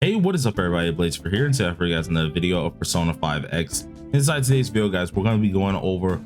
Hey, what is up everybody? Blazer here, and today for you guys another video of Persona 5X. Inside today's video, guys, we're going to be going over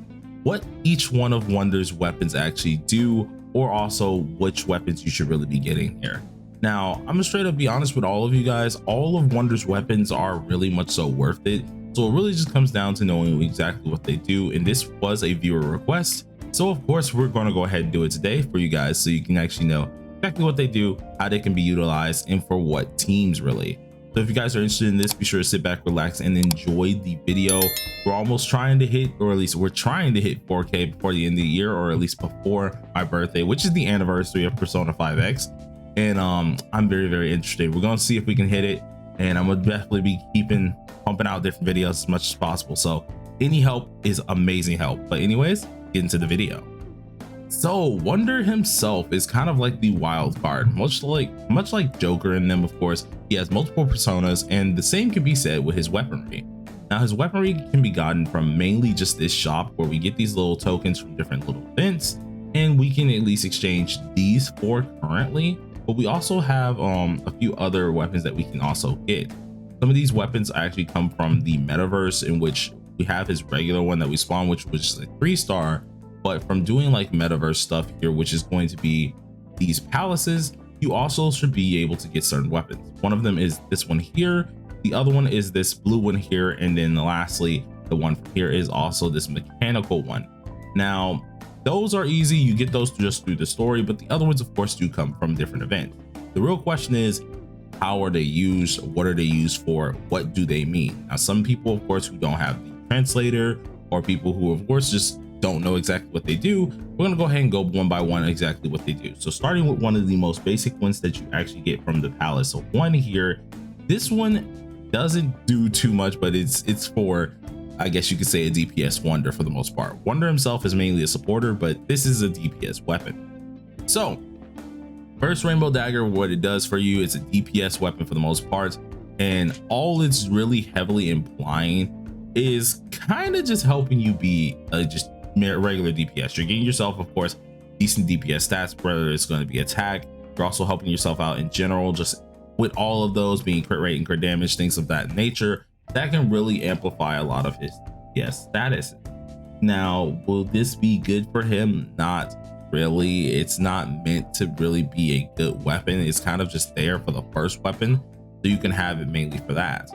what each one of Wonder's weapons actually do, or also which weapons you should really be getting here. Now, I'm gonna straight up be honest with all of you guys, all of Wonder's weapons are really much so worth it. So it really just comes down to knowing exactly what they do, and this was a viewer request. So of course, we're going to go ahead and do it today for you guys so you can actually know exactly what they do, how they can be utilized, and for what teams really. So if you guys are interested in this, be sure to sit back, relax, and enjoy the video. We're almost trying to hit, or at least we're trying to hit 4K before the end of the year, or at least before my birthday, which is the anniversary of Persona 5X. And I'm very interested. We're gonna see if we can hit it, and I'm gonna definitely be pumping out different videos as much as possible. So any help is amazing help. But anyways, get into the video. So Wonder himself is kind of like the wild card, much like Joker in them. Of course, he has multiple personas, and the same can be said with his weaponry. Now his weaponry can be gotten from mainly just this shop where we get these little tokens from different little events, and we can at least exchange these for currently. But we also have a few other weapons that we can also get. Some of these weapons actually come from the metaverse, in which we have his regular one that we spawn, which was a 3-star. But from doing like metaverse stuff here, which is going to be these palaces, you also should be able to get certain weapons. One of them is this one here. The other one is this blue one here. And then lastly, the one from here is also this mechanical one. Now, those are easy. You get those just through the story, but the other ones, of course, do come from different events. The real question is, how are they used? What are they used for? What do they mean? Now, some people, of course, who don't have the translator, or people who, of course, just don't know exactly what they do, we're gonna go ahead and go one by one exactly what they do. So starting with one of the most basic ones that you actually get from the palace. So one here, this one doesn't do too much, but it's for, I guess you could say, a DPS Wonder for the most part. Wonder himself is mainly a supporter, but this is a DPS weapon. So first, Rainbow Dagger, what it does for you, it's a DPS weapon for the most part, and all it's really heavily implying is kind of just helping you be just regular DPS. You're getting yourself, of course, decent DPS stats, whether it's going to be attack. You're also helping yourself out in general, just with all of those being crit rate and crit damage, things of that nature. That can really amplify a lot of his DPS status. Now, will this be good for him? Not really. It's not meant to really be a good weapon. It's kind of just there for the first weapon, so you can have it mainly for that.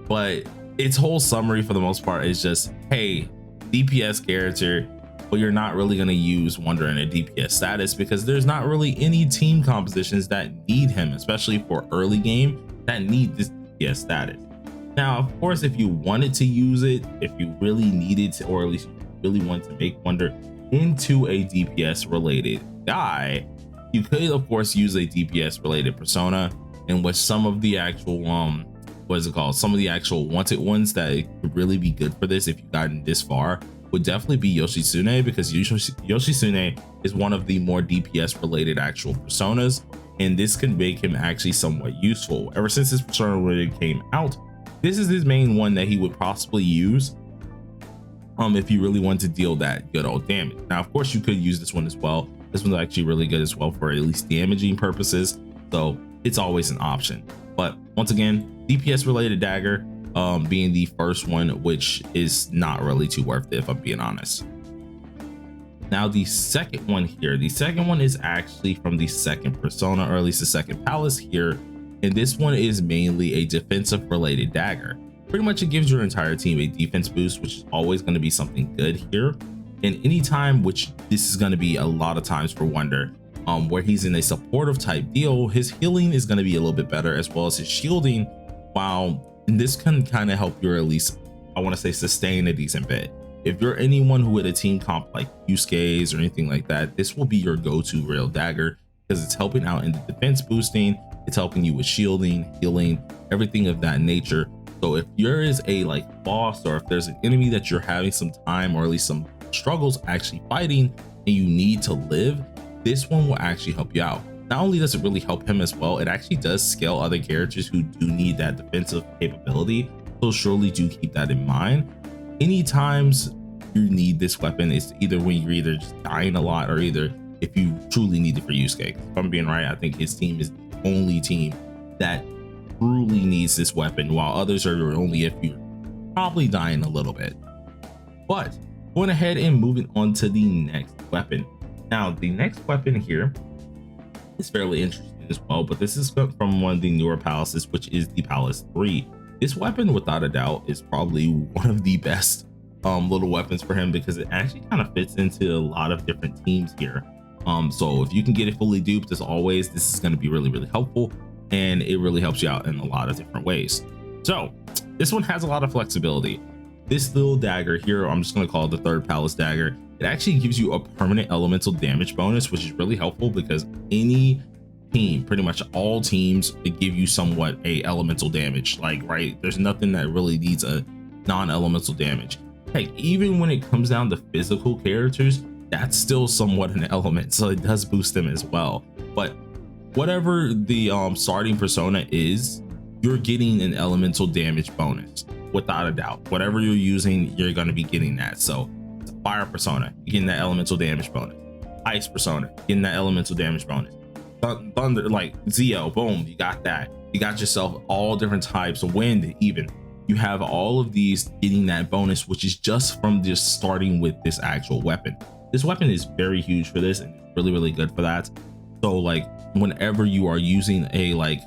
But its whole summary for the most part is just, hey, DPS character, but you're not really going to use Wonder in a DPS status because there's not really any team compositions that need him, especially for early game, that need this DPS status. Now, of course, if you wanted to use it, if you really needed to, or at least you really want to make Wonder into a DPS related guy, you could, of course, use a DPS related persona, in which some of the actual some of the actual wanted ones that could really be good for this, if you've gotten this far, would definitely be Yoshitsune, because Yoshitsune is one of the more DPS related actual personas, and this can make him actually somewhat useful. Ever since this persona really came out, this is his main one that he would possibly use if you really want to deal that good old damage. Now, of course, you could use this one as well. This one's actually really good as well for at least damaging purposes, so it's always an option. But once again, DPS related dagger being the first one, which is not really too worth it, if I'm being honest. Now the second one here, the second one is actually from the second persona, or at least the second palace here, and this one is mainly a defensive related dagger. Pretty much it gives your entire team a defense boost, which is always going to be something good here. And anytime, which this is going to be a lot of times for Wonder, where he's in a supportive type deal, his healing is going to be a little bit better, as well as his shielding. And this can kind of help you, or at least I want to say sustain a decent bit. If you're anyone who had a team comp like Yusuke's or anything like that, this will be your go-to real dagger, because it's helping out in the defense boosting, it's helping you with shielding, healing, everything of that nature. So if there is a boss, or if there's an enemy that you're having some time, or at least some struggles actually fighting, and you need to live, this one will actually help you out. Not only does it really help him as well, it actually does scale other characters who do need that defensive capability. So surely do keep that in mind. Any times you need this weapon, it's either when you're either just dying a lot, or either if you truly need it for Yusuke. If I'm being right, I think his team is the only team that truly needs this weapon, while others are only if you're probably dying a little bit. But going ahead and moving on to the next weapon. Now, the next weapon here is fairly interesting as well, but this is from one of the newer palaces, which is the Palace 3. This weapon, without a doubt, is probably one of the best little weapons for him, because it actually kind of fits into a lot of different teams here. So if you can get it fully duped, as always, this is going to be really, really helpful, and it really helps you out in a lot of different ways. So this one has a lot of flexibility. This little dagger here, I'm just going to call it the third palace dagger. It actually gives you a permanent elemental damage bonus, which is really helpful because any team, pretty much all teams, they give you somewhat a elemental damage. Like, right, there's nothing that really needs a non-elemental damage. Heck, even when it comes down to physical characters, that's still somewhat an element, so it does boost them as well. But whatever the starting persona is, you're getting an elemental damage bonus without a doubt. Whatever you're using, you're going to be getting that. So it's a fire persona, you're getting that elemental damage bonus. Ice persona, getting that elemental damage bonus. Thunder, like Zeo, boom, you got that. You got yourself all different types of wind, even. You have all of these getting that bonus, which is just from just starting with this actual weapon. This weapon is very huge for this, and it's really, really good for that. So like whenever you are using a, like,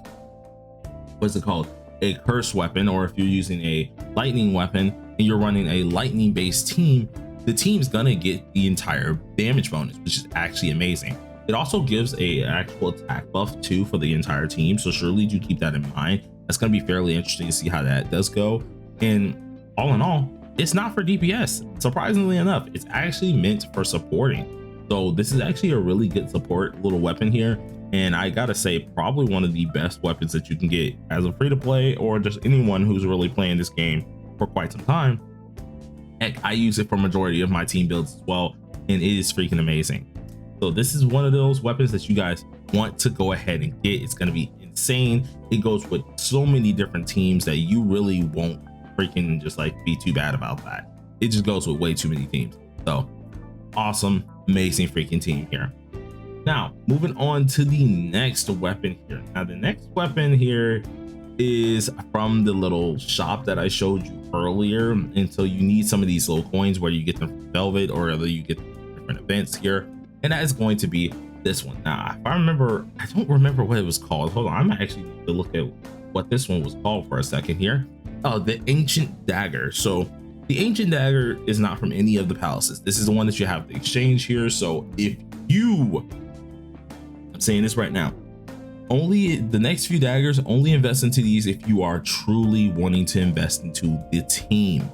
what's it called, a curse weapon, or if you're using a lightning weapon and you're running a lightning based team, the team's gonna get the entire damage bonus, which is actually amazing. It also gives a actual attack buff too for the entire team, so surely do keep that in mind. That's going to be fairly interesting to see how that does go. And all in all, it's not for DPS. Surprisingly enough, it's actually meant for supporting. So this is actually a really good support little weapon here, and I gotta say, probably one of the best weapons that you can get as a free to play, or just anyone who's really playing this game for quite some time. Heck, I use it for majority of my team builds as well, and it is freaking amazing. So this is one of those weapons that you guys want to go ahead and get. It's going to be insane. It goes with so many different teams that you really won't freaking just like be too bad about that. It just goes with way too many teams. So awesome, amazing freaking team here. Now moving on to the next weapon here. Now the next weapon here is from the little shop that I showed you earlier. And so you need some of these little coins, where you get them from Velvet, or whether you get different events here. And that is going to be this one. Now, if I remember, I don't remember what it was called. Hold on, I might actually need to look at what this one was called for a second here. Oh, the Ancient Dagger. So the Ancient Dagger is not from any of the palaces. This is the one that you have to exchange here. So if you, I'm saying this right now, only the next few daggers, only invest into these if you are truly wanting to invest into the team.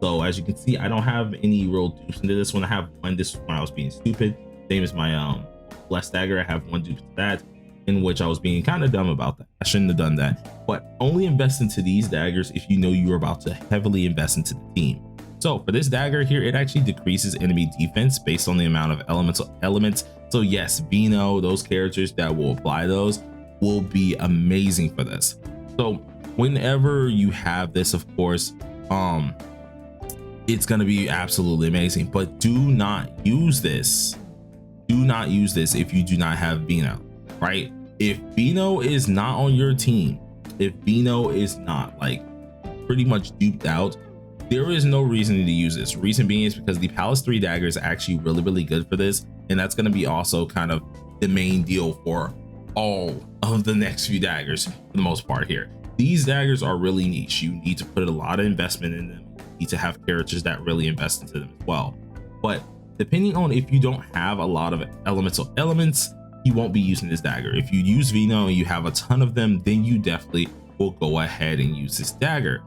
So as you can see, I don't have any real dupes into this one. I have one. This was when I was being stupid. Same as my Blessed Dagger. I have one dupe to that, in which I was being kind of dumb about that. I shouldn't have done that. But only invest into these daggers if you know you're about to heavily invest into the team. So for this dagger here, it actually decreases enemy defense based on the amount of elemental elements. So yes, Vino, those characters that will apply those will be amazing for this. So whenever you have this, of course, it's going to be absolutely amazing. But do not use this. Do not use this if you do not have Vino, right? If Vino is not on your team, if Vino is not like pretty much duped out, there is no reason to use this. Reason being is because the Palace 3 dagger is actually really, really good for this. And that's going to be also kind of the main deal for all of the next few daggers for the most part here. These daggers are really niche. You need to put a lot of investment in them. You need to have characters that really invest into them as well. But depending on if you don't have a lot of elemental elements, you won't be using this dagger. If you use Vino and you have a ton of them, then you definitely will go ahead and use this dagger.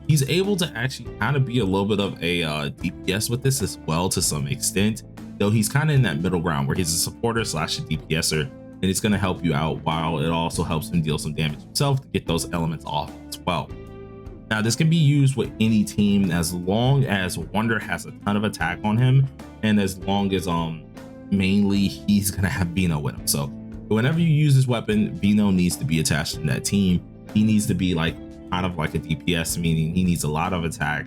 He's able to actually kind of be a little bit of a DPS with this as well, to some extent, though he's kind of in that middle ground where he's a supporter slash a DPSer, and it's going to help you out while it also helps him deal some damage himself to get those elements off as well. Now this can be used with any team as long as Wonder has a ton of attack on him, and as long as mainly he's gonna have Vino with him. So whenever you use this weapon, Vino needs to be attached to that team. He needs to be like kind of like a DPS, meaning he needs a lot of attack,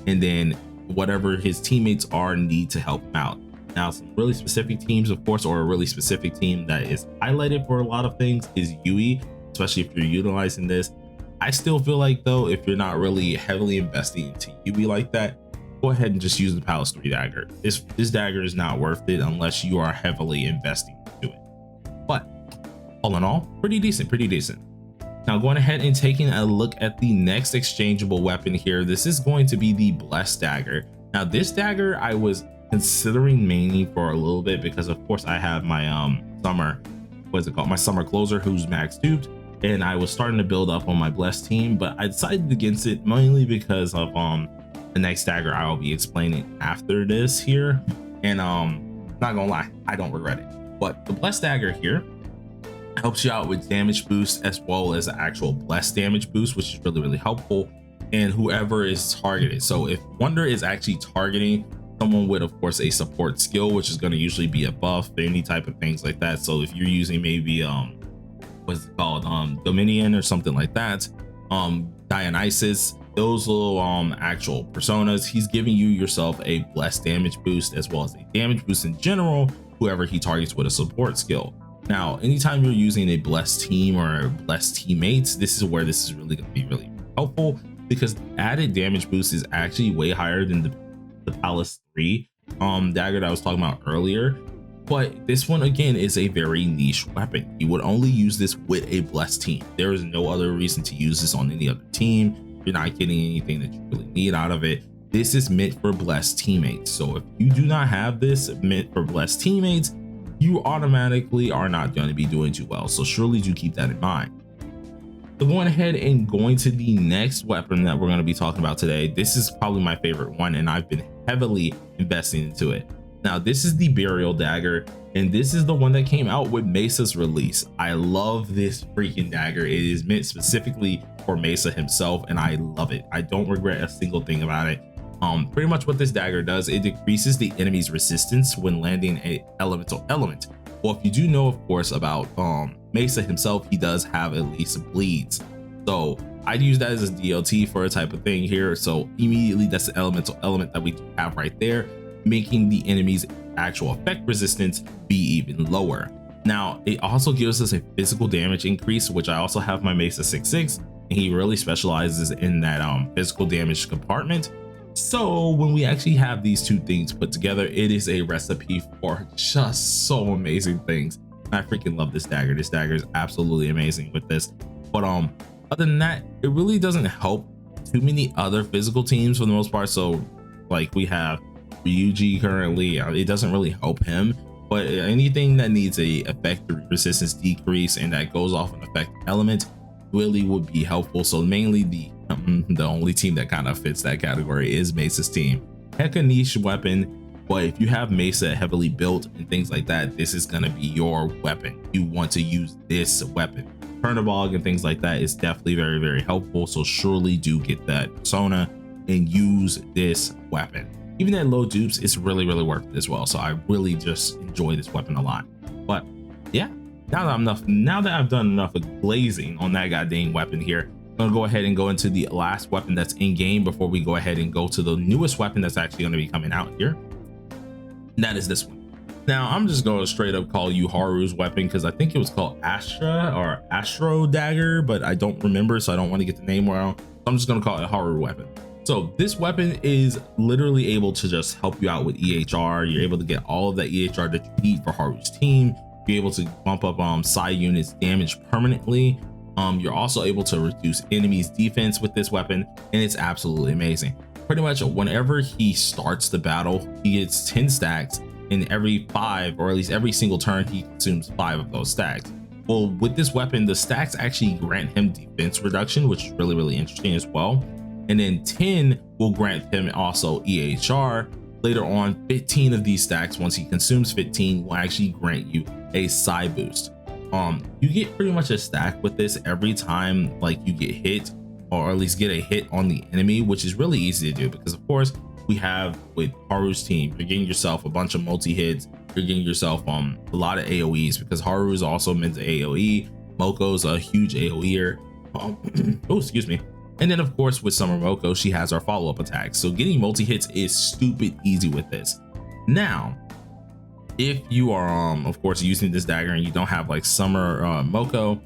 and then whatever his teammates are need to help him out. Now some really specific teams, of course, or a really specific team that is highlighted for a lot of things is Yui, especially if you're utilizing this. I still feel like though, if you're not really heavily investing into Yui like that, go ahead and just use the Palace 3 dagger. This dagger is not worth it unless you are heavily investing into it. But all in all, pretty decent, pretty decent. Now going ahead and taking a look at the next exchangeable weapon here, this is going to be the Blessed Dagger. Now this dagger I was considering mainly for a little bit because of course I have my my summer closer who's max duped, and I was starting to build up on my Blessed team, but I decided against it mainly because of the next dagger I will be explaining after this here. And not gonna lie, I don't regret it. But the Blessed Dagger here helps you out with damage boost as well as actual blessed damage boost, which is really helpful, and whoever is targeted. So if Wonder is actually targeting someone with of course a support skill, which is going to usually be a buff, any type of things like that. So if you're using maybe what's it called, Dominion or something like that, Dionysus, those little actual personas, he's giving you yourself a blessed damage boost as well as a damage boost in general, whoever he targets with a support skill. Now, anytime you're using a blessed team or blessed teammates, this is where this is really going to be really helpful, because added damage boost is actually way higher than the Palace 3 dagger that I was talking about earlier. But this one again is a very niche weapon. You would only use this with a blessed team. There is no other reason to use this on any other team. You're not getting anything that you really need out of it. This is meant for blessed teammates. So if you do not have this meant for blessed teammates, you automatically are not going to be doing too well. So surely do keep that in mind. So going ahead and going to the next weapon that we're going to be talking about today. This is probably my favorite one, and I've been heavily investing into it. Now this is the Burial Dagger, and this is the one that came out with Mesa's release. I love this freaking dagger. It is meant specifically for Mesa himself, and I love it. I don't regret a single thing about it. Pretty much what this dagger does, it decreases the enemy's resistance when landing a elemental element. Well, if you do know of course about Mesa himself, he does have at least bleeds, so I'd use that as a DLT for a type of thing here. So immediately that's the elemental element that we have right there, making the enemy's actual effect resistance be even lower. Now it also gives us a physical damage increase, which I also have my Mesa 6'6", and he really specializes in that physical damage compartment. So when we actually have these two things put together, it is a recipe for just so amazing things. I freaking love this dagger. This dagger is absolutely amazing with this. But other than that, it really doesn't help too many other physical teams for the most part. So like we have Ryuji currently, it doesn't really help him, but anything that needs a effect resistance decrease and that goes off an effect element really would be helpful. So mainly the only team that kind of fits that category is Mesa's team. Heck, a niche weapon, but if you have Mesa heavily built and things like that, this is going to be your weapon. You want to use this weapon. Chernobog and things like that is definitely very helpful, so surely do get that persona and use this weapon. Even at low dupes, it's really worth it as well. So I really just enjoy this weapon a lot. But yeah, now that I've done enough of glazing on that goddamn weapon here, I'm gonna go ahead and go into the last weapon that's in game before we go ahead and go to the newest weapon that's actually going to be coming out here. And that is this one. Now I'm just going to straight up call you Haru's weapon, because I think it was called Astra or Astro Dagger, but I don't remember, so I don't want to get the name wrong. I'm just going to call it Haru weapon. So this weapon is literally able to just help you out with EHR. You're able to get all of that EHR that you need for Haru's team. You're able to bump up side units damage permanently. You're also able to reduce enemies defense with this weapon, and it's absolutely amazing. Pretty much whenever he starts the battle, he gets 10 stacks, and every 5, or at least every single turn, he consumes 5 of those stacks. Well, with this weapon, the stacks actually grant him defense reduction, which is really interesting as well. And then 10 will grant him also EHR. Later on, 15 of these stacks, once he consumes 15, will actually grant you a side boost. You get pretty much a stack with this every time like you get hit, or at least get a hit on the enemy, which is really easy to do because of course we have with Haru's team, you're getting yourself a bunch of multi-hits, you're getting yourself a lot of AoEs, because Haru is also meant to AoE. Moko's a huge AoEer. Oh, excuse me. And then of course with Summer Moko, she has our follow-up attacks, so getting multi-hits is stupid easy with this. Now if you are of course using this dagger and you don't have like Summer Moko,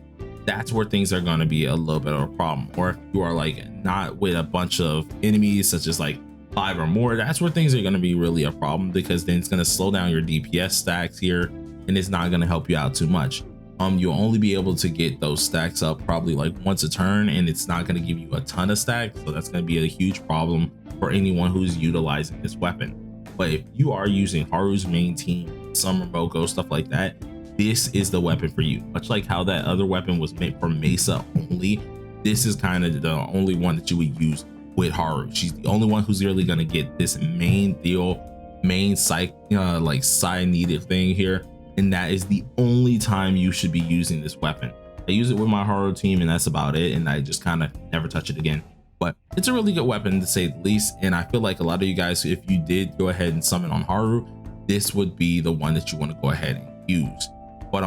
that's where things are going to be a little bit of a problem. Or if you are like not with a bunch of enemies, such as like 5 or more, that's where things are going to be really a problem, because then it's going to slow down your DPS stacks here, and it's not going to help you out too much. You'll only be able to get those stacks up probably like once a turn, and it's not going to give you a ton of stacks, so that's going to be a huge problem for anyone who's utilizing this weapon. But if you are using Haru's main team, Summer Moko, stuff like that, this is the weapon for you. Much like how that other weapon was meant for Mesa only, this is kind of the only one that you would use with Haru. She's the only one who's really going to get this main deal, main psych like side needed thing here, and that is the only time you should be using this weapon. I use it with my Haru team, and that's about it, and I just kind of never touch it again. But it's a really good weapon to say the least, and I feel like a lot of you guys, if you did go ahead and summon on Haru, this would be the one that you want to go ahead and use. But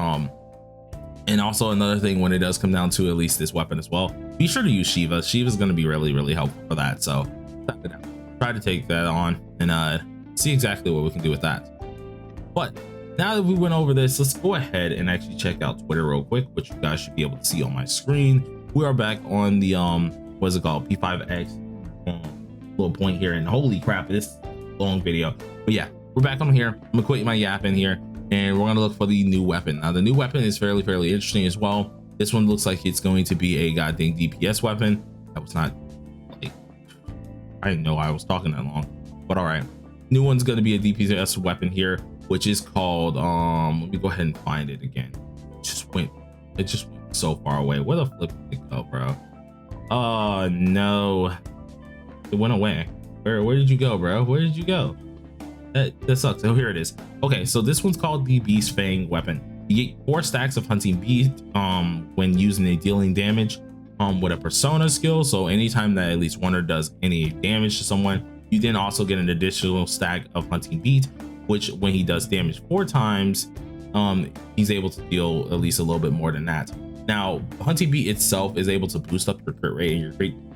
and also another thing, when it does come down to at least this weapon as well, be sure to use Shiva. Shiva's going to be really helpful for that, so try to take that on and see exactly what we can do with that. But now that we went over this, let's go ahead and actually check out Twitter real quick, which you guys should be able to see on my screen. We are back on the what's it called, P5X little point here, and holy crap, this long video. But yeah, we're back on here. I'm gonna quit my yapping here, and we're gonna look for the new weapon. Now the new weapon is fairly interesting as well. This one looks like it's going to be a goddamn DPS weapon. That was not like, I didn't know I was talking that long, but all right. New one's gonna be a DPS weapon here, which is called let me go ahead and find it again. It just went so far away. Where the flip did it go, bro? Oh no, it went away. Where did you go, bro? Where did you go? That sucks. Oh, here it is. Okay, so this one's called the Beast Fang weapon. You get 4 stacks of hunting beast when using a dealing damage with a persona skill. So anytime that at least one does any damage to someone, you then also get an additional stack of hunting beat, which when he does damage 4 times, he's able to deal at least a little bit more than that. Now, hunting beat itself is able to boost up your crit rate and your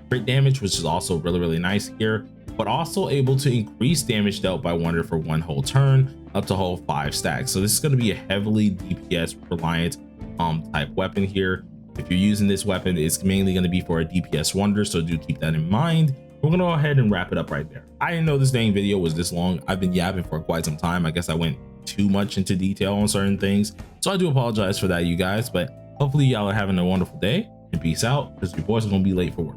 crit damage, which is also really nice here, but also able to increase damage dealt by Wonder for 1 whole turn, up to whole 5 stacks. So this is going to be a heavily DPS reliant type weapon here. If you're using this weapon, it's mainly going to be for a DPS Wonder, so do keep that in mind. We're going to go ahead and wrap it up right there. I didn't know this dang video was this long. I've been yapping for quite some time. I guess I went too much into detail on certain things, so I do apologize for that, you guys, but hopefully y'all are having a wonderful day, and peace out, because your boys are going to be late for work.